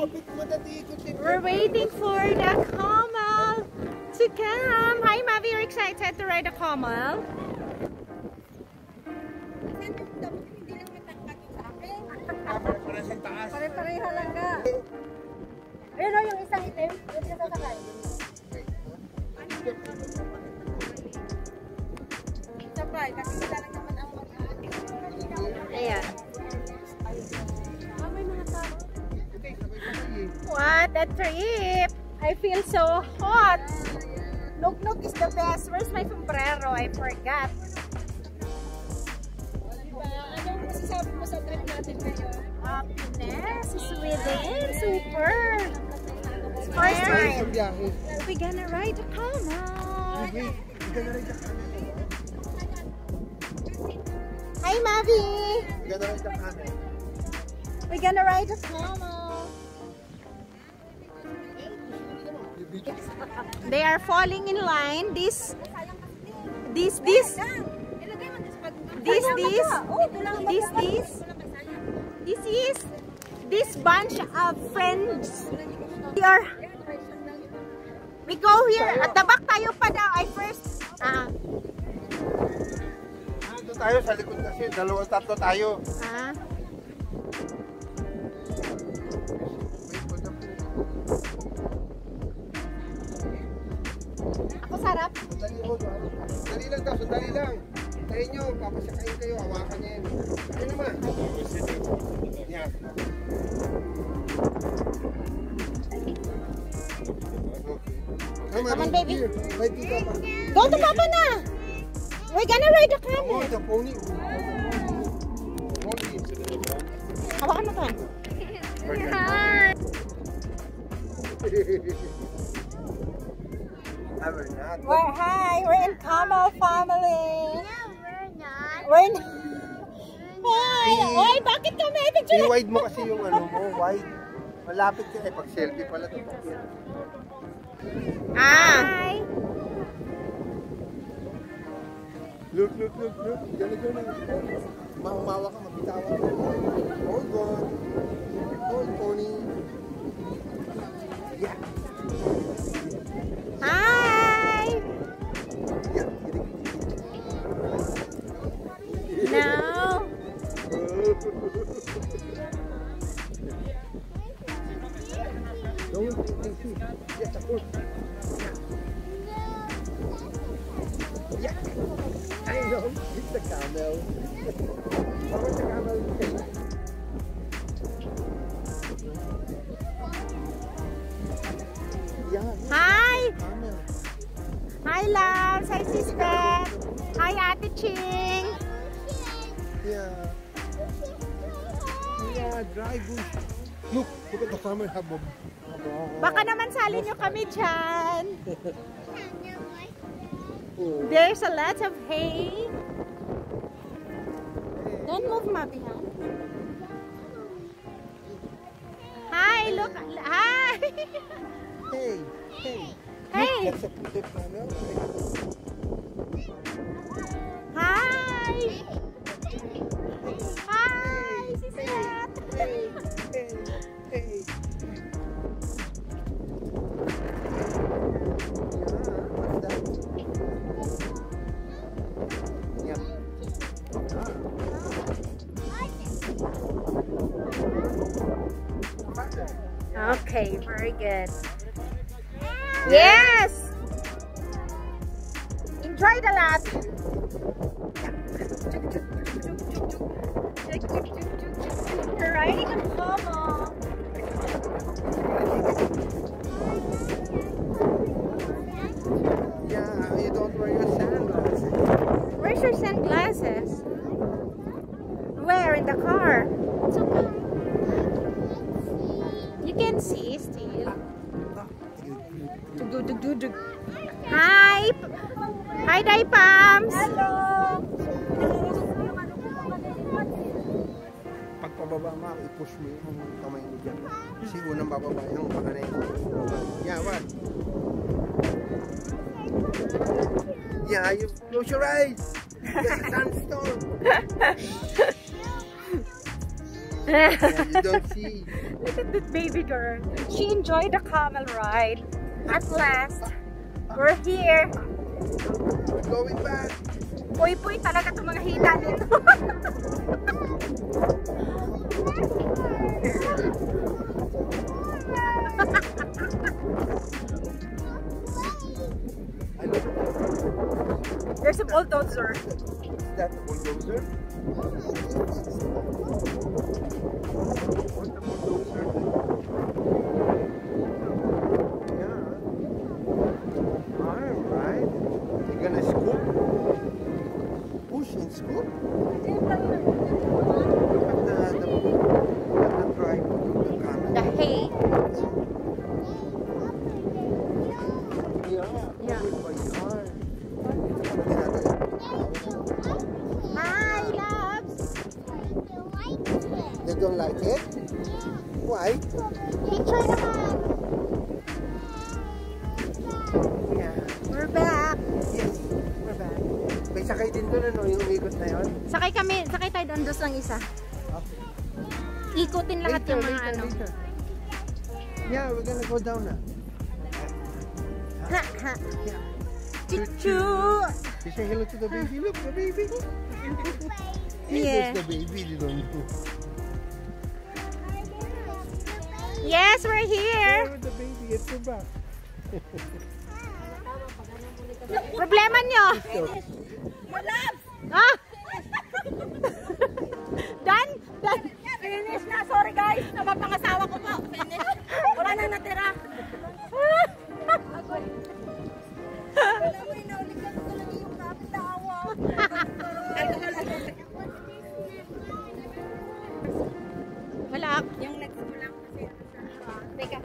We're waiting for the camel to come. Hi, Mavi, you're excited to ride a camel? Pare-pareha lang ka. Ayun o, yung isang itim. Yung isa sasakay. Sabay, kasi sila lang naman ang Ayan. What a trip! I feel so hot. Nug-nug is the best. Where's my sombrero? I forgot. Anong masasabi mo sa trip natin ngayon? Happiness is within. Super. First time. We're gonna ride a camel. Hi, Mavi. We're gonna ride a camel. They are falling in line. This bunch of friends. We go here at the back. Tayo pa daw. I first. Ito tayo sa likod kasi. Dalawang tatlo tayo. Ako sarap. Dali lang daw. Dali lang. Tayo nyo. Papasakayin kayo. Hawakan niya yan. Ano naman? Yan. Come on, baby. Go to Papa na. We're gonna ride the camel. The pony. Hawakan mo ka. Hi. We're in Camel family. No, we're not. We're not. Hi. Oy, bakit kami? I-wide mo kasi yung ano mo. Wide. Malapit ka. Pag selfie pala ito. Hi. Look. Gana. Mahumawa ka, mabitawan ka. Hold on. Hold, pony. Yeah. Hi. Yeah. No. Yes, of course. Yeah. I know. It's the camel. How much the camel take? Yeah. Hi. Camel. Hi, loves. Hi, sister. Hi, Ate Ching. Yeah. Yeah, dry bush. Look at the farmer have a... Baka naman salin nyo kami dyan. There's a lot of hay. Don't move, Mabi, ha? Hi, look. Hi. Hey. Hey. That's a pretty camel. Hi. Hi, sister. Hey. Okay, very good. Yes! Enjoy the lot. You're riding a camel. Yeah, you don't wear your sunglasses. Where's your sunglasses? Where? In the car? It's okay. You can see still. Hi! Hi, Daipams! Hello! Pag pababa mo, i-push mo yung kamay mo dyan. Kasi unang bababa yung panganay mo. Yeah, what? Yeah, you close your eyes. There's a sandstorm. You don't see. Look at this baby girl. She enjoyed the camel ride. At last, we're here. We're going back. Puy-puy talaga itong mga hita dito. There's a bulldozer. Is that the bulldozer? What's the bulldozer? Yeah. Alright. You're gonna scoop? Push and scoop? Look at the tribe of the camel. The hay. Yeah. Hi, loves. They don't like it? Why? Picture naman. Yeah. We're back. Yes, we're back. May sakay din doon, ano, yung umikot na yun? Sakay tayo doon dos lang isa. Okay. Ikutin lahat yung mga ano. Later. Yeah, we're gonna go down na. Ha, ha. Yeah. Chuchu. You say hello to the baby. Look, the baby. Yeah. There's the baby. They don't know. Yes, we're here. There, the baby. It's the back. Problema nyo. Ah! Dan! Finish na. Sorry guys. Napapangasawa ko po. Finish. Wala nang natira. Alam mo, inaulikan ko lang yung kapitawa. Wala. Yung next ko lang kasi. Teka.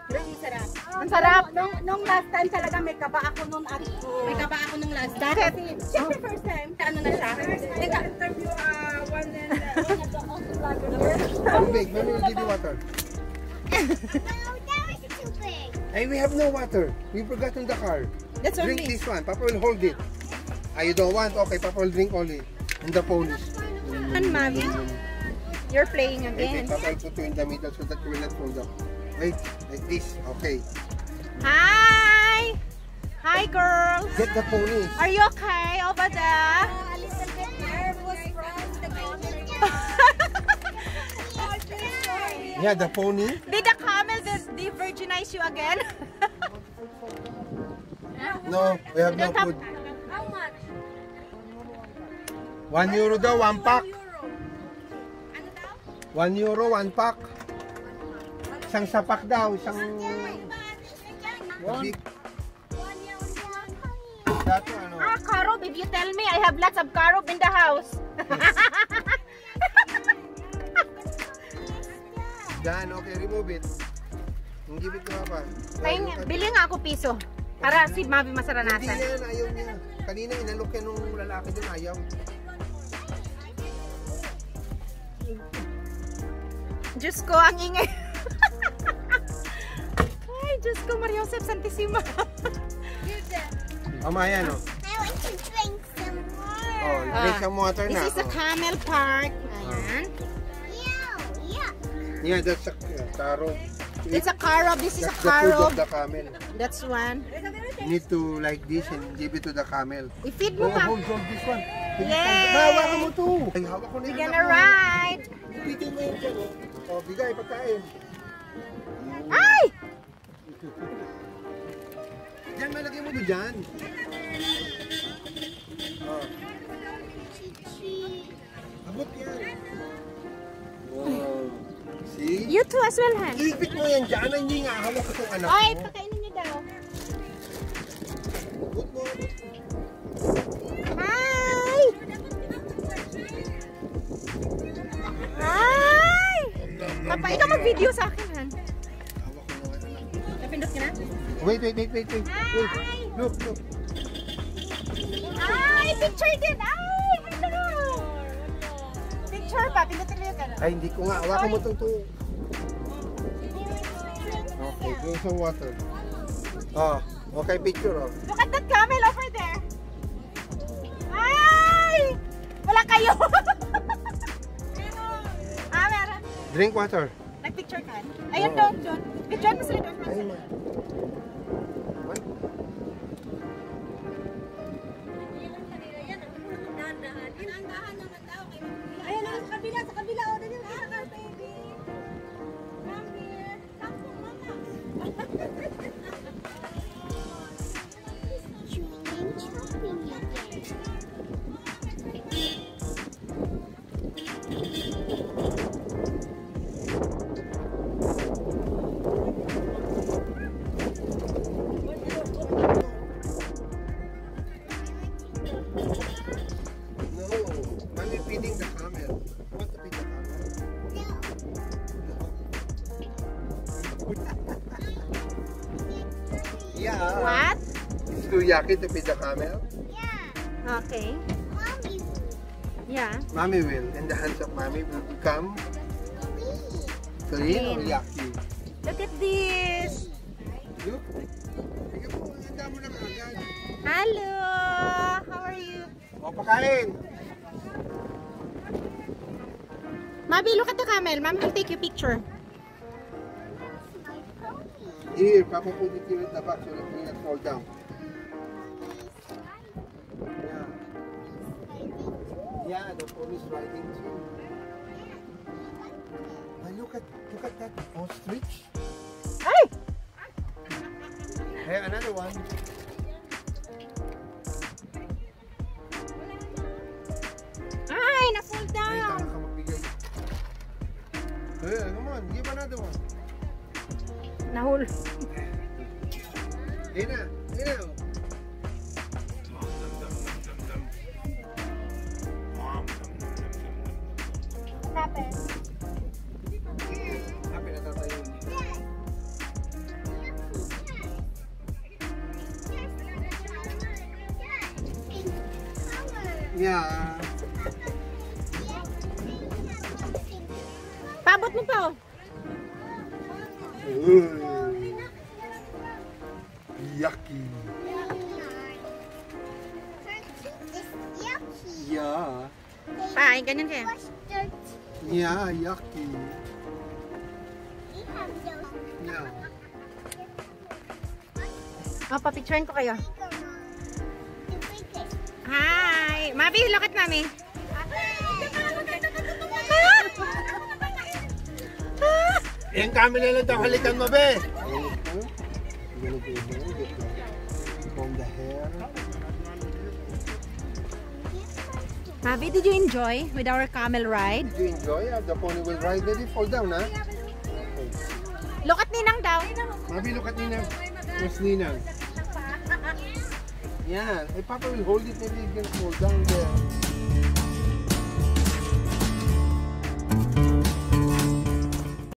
Pero ang sarap. Ang sarap. Nung last time talaga may kaba ako nung May kaba ako nung last time. Kasi, syempre first time. Ano na siya? Teka. Interview one and Too big. Mommy will give you water. Hey, we have no water. We forgot in the car. That's Drink this one. Papa will hold it. Ah, you don't want? Okay, Papa will drink only. And the ponies. And mommy, you're playing Wait, again. Papa will put you in the middle so that you will not fall down. Wait, like this. Okay. Hi! Hi, girls. Get the ponies. Are you okay over there? a little bit nervous from the Yeah, the pony. Did the camel de-virginize you again? No, we have no food. How much? €1 daw, 1 pack. Ano daw? €1, 1 pack. Isang sapak daw, isang big. Dato ano? Ah, carob, if you tell me, I have lots of carob in the house. Dan, okay, remove it. Give it to Papa. Bili nga ako piso. Para si Mami Hindi masaranasan. yan, ayaw niya. Kanina inalok yan nung lalaki doon, ayaw. Diyos ko, ang ingay. Ay, Diyos ko, Maria Josep Santissima. Mamaya, no? I want to drink some more. Oh, drink some water na. This is a camel park. Ayan. Yeah, that's a taro. It's a carob. This is a That's the food carob. of the camel. That's one. You need to like this and give it to the camel. I-feed Oh, mo pa. hold this one. Yay! Hawakan mo to. Ay, hawak ko na We're yung gonna anak mo. ride. Ipitin mo yun dyan, oh. Oh, bigay, pagkain. Ay! Diyan, malagay mo doon dyan. Oh. Abot yan. Wow. See? You too as well, Han. Ipit mo yan dyan. Hindi nga, hawak ko itong anak Ay, mo. pakainin niyo daw. Abot mo. Hi! Hi! Papa, ikaw mag-video sa akin, Han. Hawak ko na anak mo. Napindot ka na? Wait. Wait. Look. Ay, picture din! Ay, hello! Picture pa, pindutin mo ka na. Ay, hindi ko nga. Hawakan mo itong to. Okay, drink some water. Oh, okay, picture, oh. Look at that camel over there. Ay! Wala kayo. Ah, meron. Drink water. Nag-picture ka? Ayun doon, John. John, mas rin doon. Ayun ma. What? Ayan na, sa kabila, sa kabila. O, dali na, baby. Come here. Come to mama. No. Mommy feeding the camel. You want to feed the camel? Yeah. What? It's too yucky to feed the camel. Okay. Yeah. Mommy will. And the hands of mommy will become clean or Clean. yucky. Look at this. Look. Sige po, handa mo na kagad. Hello. How are you? O, pakain. Mabi, look at the camel. Mommy will take your picture. Here, Papa put it here in the back so that it will not fall down. Yeah. Yeah, the pony's riding too. Now look at that ostrich. Ay! Hey, another one. Ay, na-fall Hey, down. tama ka magbigay. Hey, come on, give another one. Nahul. Hey na, hey na. Happy na tatayo. Yeah. Paabot mo pa, oh. Yucky. Yeah. Ay, ganyan kaya. Yeah, yucky. Yeah. Oh, papicturean ko kayo. Hi! Mabi, look at Mami. Yung kami na lang daw halikan mo, be. From the hair. Mabi, did you enjoy with our camel ride? Did you enjoy? The pony will ride. Let it fall down, ha? Look at Ninang daw. Mabi, look at Ninang. Where's Ninang? Yeah. Hey, Papa will hold it. Maybe it can fall down there.